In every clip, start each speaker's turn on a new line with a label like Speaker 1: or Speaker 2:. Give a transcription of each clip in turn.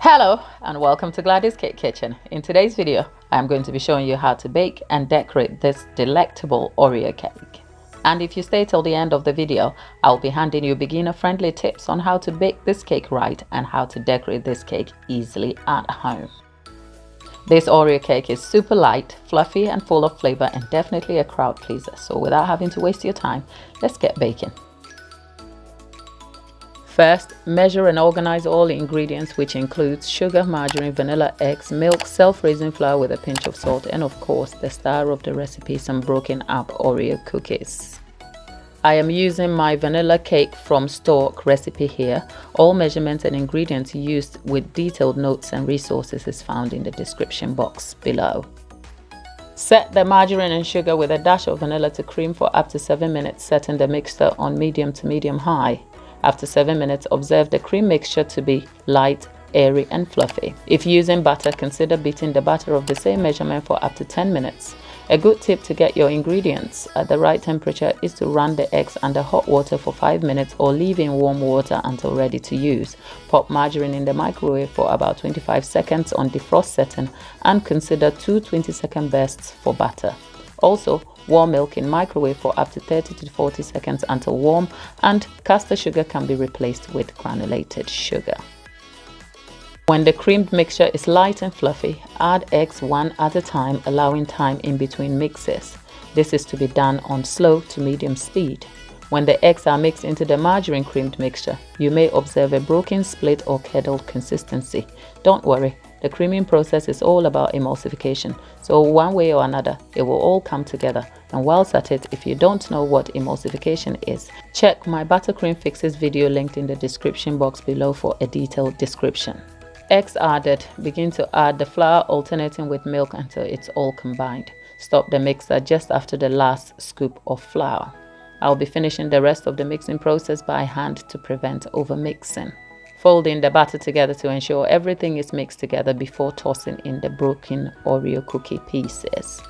Speaker 1: Hello and welcome to Glady's Cake Kitchen. In today's video, I'm going to be showing you how to bake and decorate this delectable Oreo cake. And if you stay till the end of the video, I'll be handing you beginner-friendly tips on how to bake this cake right and how to decorate this cake easily at home. This Oreo cake is super light, fluffy and full of flavor and definitely a crowd pleaser. So without having to waste your time, let's get baking. First, measure and organize all the ingredients, which includes sugar, margarine, vanilla, eggs, milk, self-raising flour with a pinch of salt, and of course, the star of the recipe, some broken up Oreo cookies. I am using my vanilla cake from Stork recipe here. All measurements and ingredients used with detailed notes and resources is found in the description box below. Set the margarine and sugar with a dash of vanilla to cream for up to 7 minutes, setting the mixture on medium to medium-high. After 7 minutes, observe the cream mixture to be light, airy and fluffy. If using butter, consider beating the butter of the same measurement for up to 10 minutes. A good tip to get your ingredients at the right temperature is to run the eggs under hot water for 5 minutes or leave in warm water until ready to use. Pop margarine in the microwave for about 25 seconds on defrost setting and consider 2 20-second bursts for butter. Also, warm milk in microwave for up to 30 to 40 seconds until warm, and caster sugar can be replaced with granulated sugar. When the creamed mixture is light and fluffy, add eggs one at a time, allowing time in between mixes. This is to be done on slow to medium speed. When the eggs are mixed into the margarine creamed mixture, you may observe a broken, split or curdled consistency. Don't worry. The creaming process is all about emulsification, so one way or another, it will all come together. And whilst at it, if you don't know what emulsification is, check my buttercream fixes video linked in the description box below for a detailed description. Eggs added, begin to add the flour alternating with milk until it's all combined. Stop the mixer just after the last scoop of flour. I'll be finishing the rest of the mixing process by hand to prevent overmixing. Folding the batter together to ensure everything is mixed together before tossing in the broken Oreo cookie pieces.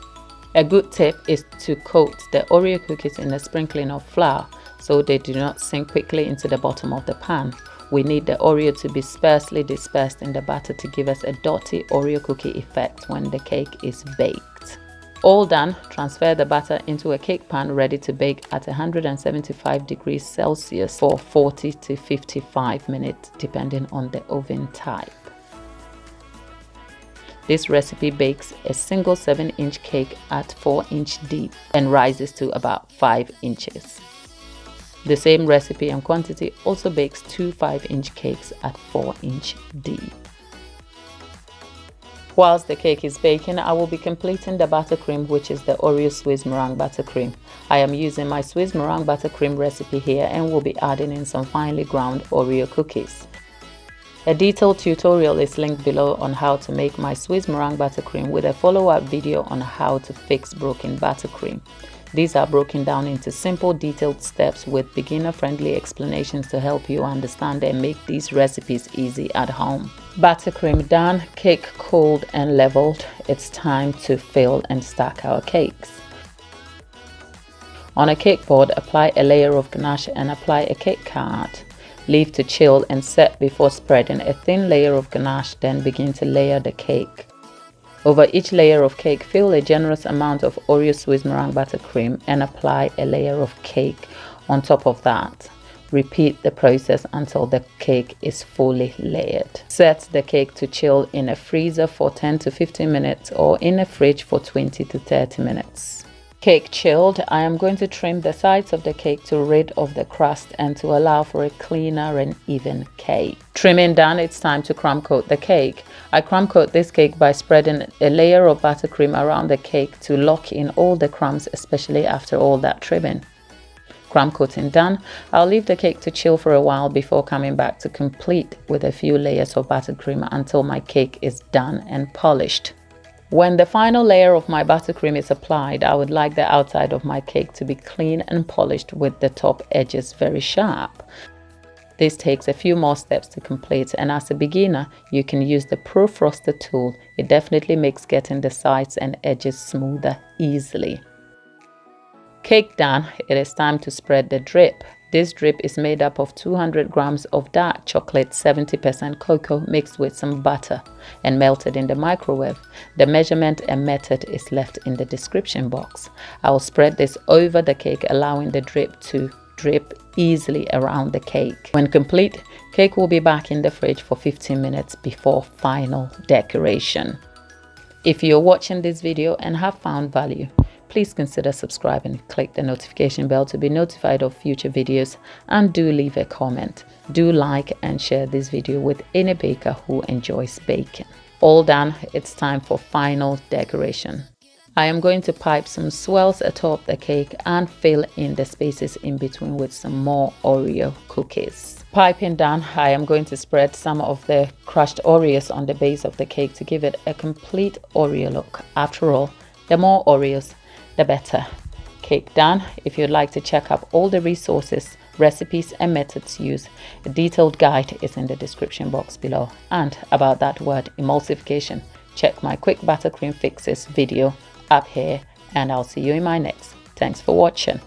Speaker 1: A good tip is to coat the Oreo cookies in a sprinkling of flour so they do not sink quickly into the bottom of the pan. We need the Oreo to be sparsely dispersed in the batter to give us a dotty Oreo cookie effect when the cake is baked. All done, transfer the batter into a cake pan ready to bake at 175 degrees Celsius for 40 to 55 minutes depending on the oven type. This recipe bakes a single 7-inch cake at 4-inch deep and rises to about 5 inches. The same recipe and quantity also bakes 2 5-inch cakes at 4-inch deep. Whilst the cake is baking, I will be completing the buttercream, which is the Oreo Swiss meringue buttercream. I am using my Swiss meringue buttercream recipe here and will be adding in some finely ground Oreo cookies. A detailed tutorial is linked below on how to make my Swiss meringue buttercream with a follow-up video on how to fix broken buttercream. These are broken down into simple detailed steps with beginner-friendly explanations to help you understand and make these recipes easy at home. Buttercream done, cake cooled and leveled. It's time to fill and stack our cakes. On a cake board, apply a layer of ganache and apply a cake card. Leave to chill and set before spreading a thin layer of ganache, then begin to layer the cake. Over each layer of cake, fill a generous amount of Oreo Swiss meringue buttercream and apply a layer of cake on top of that. Repeat the process until the cake is fully layered. Set the cake to chill in a freezer for 10 to 15 minutes or in a fridge for 20 to 30 minutes. Cake chilled, I am going to trim the sides of the cake to rid of the crust and to allow for a cleaner and even cake. Trimming done, it's time to crumb coat the cake. I crumb coat this cake by spreading a layer of buttercream around the cake to lock in all the crumbs, especially after all that trimming. Crumb coating done, I'll leave the cake to chill for a while before coming back to complete with a few layers of buttercream until my cake is done and polished. When the final layer of my buttercream is applied, I would like the outside of my cake to be clean and polished with the top edges very sharp. This takes a few more steps to complete, and as a beginner, you can use the Pro Froster tool. It definitely makes getting the sides and edges smoother easily. Cake done, it is time to spread the drip. This drip is made up of 200 grams of dark chocolate, 70% cocoa mixed with some butter and melted in the microwave. The measurement and method is left in the description box. I will spread this over the cake, allowing the drip to drip easily around the cake. When complete, cake will be back in the fridge for 15 minutes before final decoration. If you're watching this video and have found value, please consider subscribing, click the notification bell to be notified of future videos, and do leave a comment. Do like and share this video with any baker who enjoys baking. All done, it's time for final decoration. I am going to pipe some swirls atop the cake and fill in the spaces in between with some more Oreo cookies. Piping done, I am going to spread some of the crushed Oreos on the base of the cake to give it a complete Oreo look. After all, the more Oreos, the better. Cake done. If you'd like to check out all the resources, recipes and methods used, a detailed guide is in the description box below. And about that word emulsification, check my quick buttercream fixes video up here, and I'll see you in my next. Thanks for watching.